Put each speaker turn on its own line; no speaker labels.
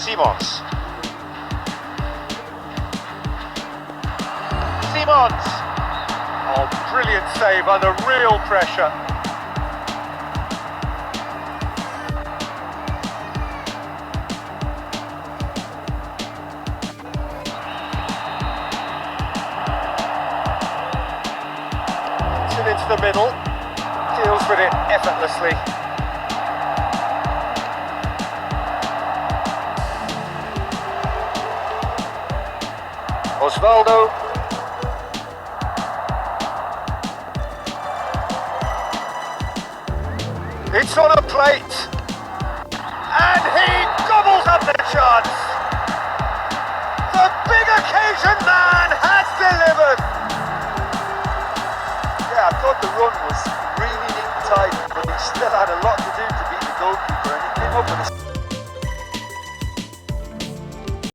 Simons. Simons! Oh, brilliant save under real pressure. Into the middle, deals with it effortlessly. Osvaldo. It's on a plate, and he gobbles up the chance. The big occasion man has delivered. Yeah, I thought the run was really tight, but he still had a lot to do to beat the goalkeeper, and he came up with a...